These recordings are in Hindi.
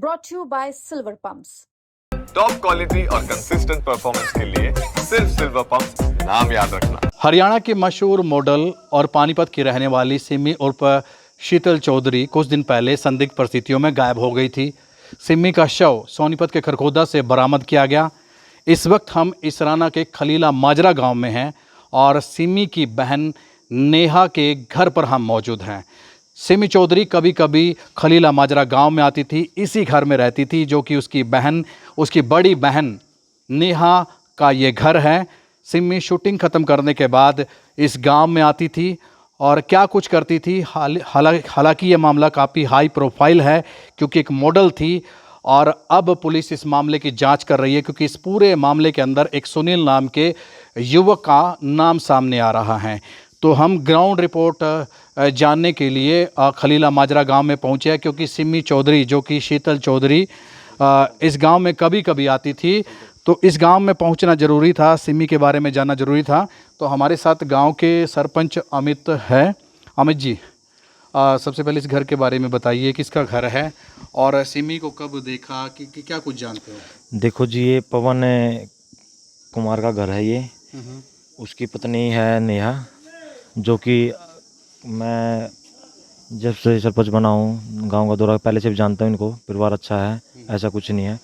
brought to you by Silver Pumps. Top quality और कंसिस्टेंट परफॉर्मेंस के लिए सिर्फ सिल्वर पंप्स, नाम याद रखना। हरियाणा की मशहूर मॉडल और पानीपत की रहने वाली सिमी उर्फ शीतल चौधरी कुछ दिन पहले संदिग्ध परिस्थितियों में गायब हो गई थी। सिमी का शव सोनीपत के खरखोदा से बरामद किया गया। इस वक्त हम इसराना के खलीला माजरा गांव में हैं और सिमी की बहन नेहा के घर पर हम मौजूद हैं। सिमी चौधरी कभी कभी खलीला माजरा गांव में आती थी, इसी घर में रहती थी, जो कि उसकी बड़ी बहन नेहा का ये घर है। सिमी शूटिंग ख़त्म करने के बाद इस गांव में आती थी और क्या कुछ करती थी। हालांकि ये मामला काफ़ी हाई प्रोफाइल है क्योंकि एक मॉडल थी और अब पुलिस इस मामले की जांच कर रही है क्योंकि इस पूरे मामले के अंदर एक सुनील नाम के युवक का नाम सामने आ रहा है। तो हम ग्राउंड रिपोर्ट जानने के लिए खलीला माजरा गांव में पहुंचे हैं क्योंकि सिमी चौधरी जो कि शीतल चौधरी इस गांव में कभी कभी आती थी, तो इस गांव में पहुंचना ज़रूरी था, सिमी के बारे में जानना ज़रूरी था। तो हमारे साथ गांव के सरपंच अमित है। अमित जी, सबसे पहले इस घर के बारे में बताइए, किसका घर है और सिमी को कब देखा कि क्या कुछ जानते हो? देखो जी, ये पवन कुमार का घर है ये। उसकी पत्नी है नेहा, जो कि मैं जब से सरपंच बना हूँ गांव का दौरा पहले से भी जानता हूँ इनको। परिवार अच्छा है, ऐसा कुछ नहीं है।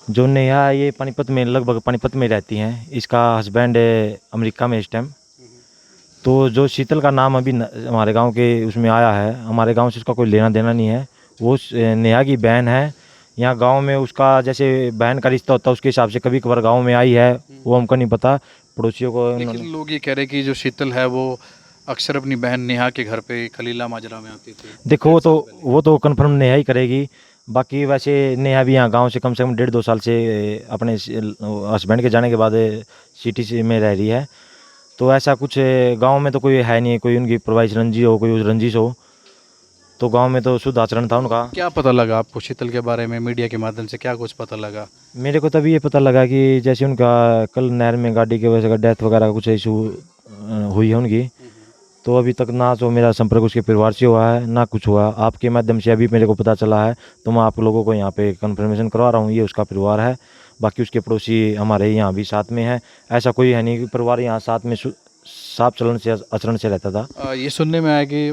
जो नेहा है ये पानीपत में, लगभग पानीपत में रहती हैं। इसका हस्बैंड अमेरिका में इस टाइम। तो जो शीतल का नाम अभी हमारे गांव के उसमें आया है, हमारे गांव से उसका कोई लेना देना नहीं है। वो नेहा की बहन है। यहाँ गांव में उसका जैसे बहन का रिश्ता होता है उसके हिसाब से कभी कभार गांव में आई है, वो हमको नहीं पता, पड़ोसियों को। लेकिन लोग ये कह रहे कि जो शीतल है वो अक्सर अपनी बहन नेहा के घर पे खलीला माजरा में आती थी। देखो वो तो कंफर्म नेहा ही करेगी। बाकी वैसे नेहा भी यहाँ गांव से कम 1.5-2 साल से अपने हस्बैंड के जाने के बाद सिटी में रह रही है। तो ऐसा कुछ गांव में तो कोई है नहीं, कोई उनकी प्रवाहित रंजी हो, कोई रंजिश हो। तो गांव में तो शुद्ध आचरण था उनका। क्या पता लगा आपको शीतल के बारे में? मीडिया के माध्यम से क्या कुछ पता लगा? मेरे को तभी ये पता लगा कि जैसे उनका कल नहर में गाड़ी की वजह से डेथ वगैरह का कुछ इशू हुई है उनकी। तो अभी तक ना तो मेरा संपर्क उसके परिवार से हुआ है ना कुछ हुआ। आपके माध्यम से अभी मेरे को पता चला है, तो मैं आप लोगों को यहाँ पे कंफर्मेशन करवा रहा हूँ। ये उसका परिवार है। बाकी उसके पड़ोसी हमारे यहाँ भी साथ में है। ऐसा कोई है नहीं कि परिवार यहाँ साथ में साफ चलन से आचरण से रहता था। ये सुनने में आया कि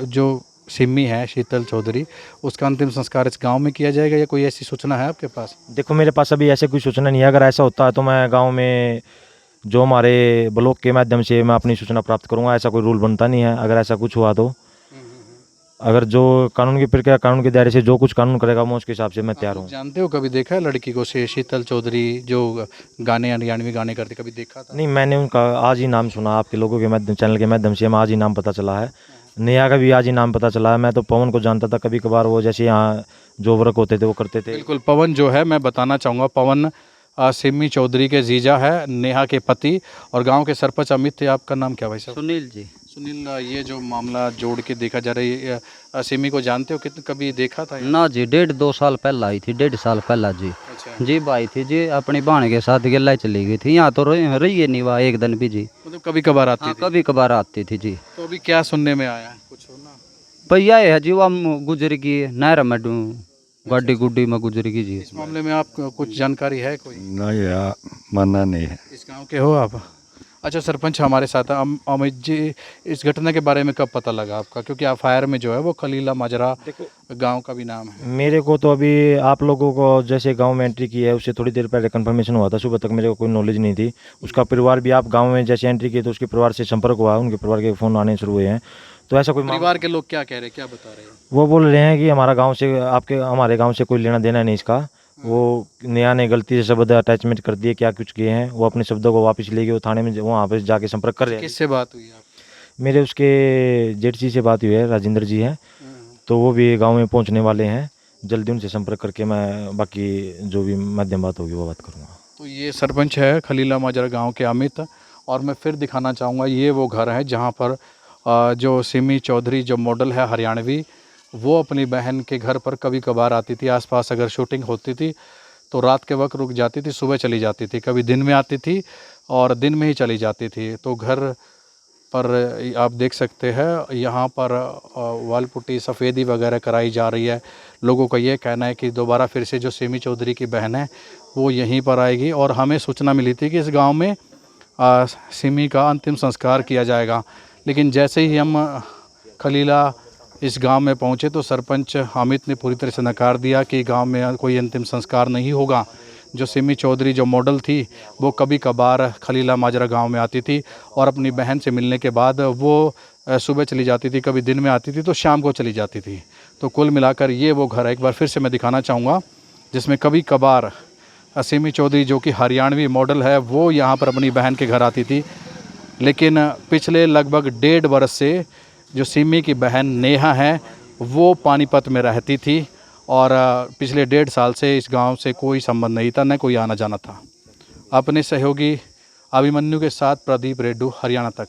जो सिमी है शीतल चौधरी, उसका अंतिम संस्कार इस गांव में किया जाएगा या कोई ऐसी सूचना है आपके पास? देखो मेरे पास अभी ऐसे कोई सूचना नहीं है। अगर ऐसा होता है तो मैं गाँव में जो हमारे ब्लॉक के माध्यम से मैं अपनी सूचना प्राप्त करूंगा। ऐसा कोई रूल बनता नहीं है। अगर ऐसा कुछ हुआ तो अगर जो कानून की प्रक्रिया, कानून के दायरे से जो कुछ कानून करेगा मैं उसके हिसाब से मैं तैयार हूँ। जानते हो, कभी देखा है लड़की को से शीतल चौधरी जो गाने हरियाणवी गाने करती, कभी देखा था? नहीं, मैंने उनका आज ही नाम सुना। आपके लोगों के माध्यम, चैनल के माध्यम से हमें आज ही नाम पता चला है। नेहा का भी आज ही नाम पता चला है। मैं तो पवन को जानता था, कभी कभार वो जैसे यहाँ जो वर्क होते थे वो करते थे। बिल्कुल, पवन जो है, मैं बताना चाहूँगा, पवन सिमी चौधरी के जीजा है, नेहा के पति और गांव के सरपंच अमित थे। आपका नाम क्या भाई साहब? सुनील जी। सुनील, ये जो मामला जोड़ के देखा जा रहा है, सिमी को जानते हो? कितने कभी देखा था? ना जी, 1.5-2 साल पहला आई थी, 1.5 साल पहला जी। अच्छा जी भाई थी जी, अपनी बहन के साथ गिल्ला चली गई थी। यहाँ तो रही है नहीं वहाँ एक दिन भी जी। मतलब कभी कभार आती हाँ, थी? कभी कभार आती थी जी। तो अभी क्या सुनने में आया है कुछ हो ना? भैया है जी, वो गुजर गई नहर में, गाड़ी गुड्डी में गुजर गई जी। इस मामले में आप कुछ जानकारी है कोई? नहीं यार, मानना नहीं है। इस गांव के हो आप? अच्छा, सरपंच हमारे साथ है अमित जी। इस घटना के बारे में कब पता लगा आपका? क्योंकि आप फायर में जो है वो खलीला माजरा गांव का भी नाम है। मेरे को तो अभी आप लोगों को जैसे गांव में एंट्री की है उससे थोड़ी देर पहले कंफर्मेशन हुआ था। सुबह तक मेरे को कोई नॉलेज नहीं थी। उसका परिवार भी, आप गांव में जैसे एंट्री की तो उसके परिवार से संपर्क हुआ, उनके परिवार के फ़ोन आने शुरू हुए हैं। तो ऐसा कोई परिवार के लोग क्या कह रहे हैं, क्या बता रहे हैं? वो बोल रहे हैं कि हमारे गाँव से कोई लेना देना नहीं इसका। वो नेहा ने गलती से शब्द अटैचमेंट कर दिए, क्या कुछ किए हैं। वो अपने शब्दों को वापस ले गए। वो थाने में वहाँ पर जाके संपर्क कर रहे हैं। किससे बात हुई आप? मेरे उसके जेठ जी से बात हुई है, राजेंद्र जी हैं। तो वो भी गांव में पहुंचने वाले हैं। जल्दी उनसे संपर्क करके मैं बाकी जो भी माध्यम बात होगी वो बात करूंगा। तो ये सरपंच है खलीला माजरा गांव के अमित, और मैं फिर दिखाना चाहूँगा, ये वो घर है जहाँ पर जो सिमी चौधरी जो मॉडल है हरियाणवी, वो अपनी बहन के घर पर कभी कभार आती थी। आसपास अगर शूटिंग होती थी तो रात के वक्त रुक जाती थी, सुबह चली जाती थी। कभी दिन में आती थी और दिन में ही चली जाती थी। तो घर पर आप देख सकते हैं यहाँ पर वाल पुट्टी सफ़ेदी वगैरह कराई जा रही है। लोगों का ये कहना है कि दोबारा फिर से जो सिमी चौधरी की बहन है वो यहीं पर आएगी, और हमें सूचना मिली थी कि इस गांव में सिमी का अंतिम संस्कार किया जाएगा। लेकिन जैसे ही हम खलीला इस गांव में पहुंचे तो सरपंच हामिद ने पूरी तरह से नकार दिया कि गांव में कोई अंतिम संस्कार नहीं होगा। जो सिमी चौधरी जो मॉडल थी वो कभी कभार खलीला माजरा गांव में आती थी और अपनी बहन से मिलने के बाद वो सुबह चली जाती थी, कभी दिन में आती थी तो शाम को चली जाती थी। तो कुल मिलाकर ये वो घर है, एक बार फिर से मैं दिखाना चाहूँगा, जिसमें कभी कभार सिमी चौधरी जो कि हरियाणवी मॉडल है वो यहाँ पर अपनी बहन के घर आती थी। लेकिन पिछले लगभग 1.5 वर्ष से जो सिमी की बहन नेहा है वो पानीपत में रहती थी, और पिछले 1.5 साल से इस गांव से कोई संबंध नहीं था, न कोई आना जाना था। अपने सहयोगी अभिमन्यु के साथ प्रदीप रेड्डू, हरियाणा तक।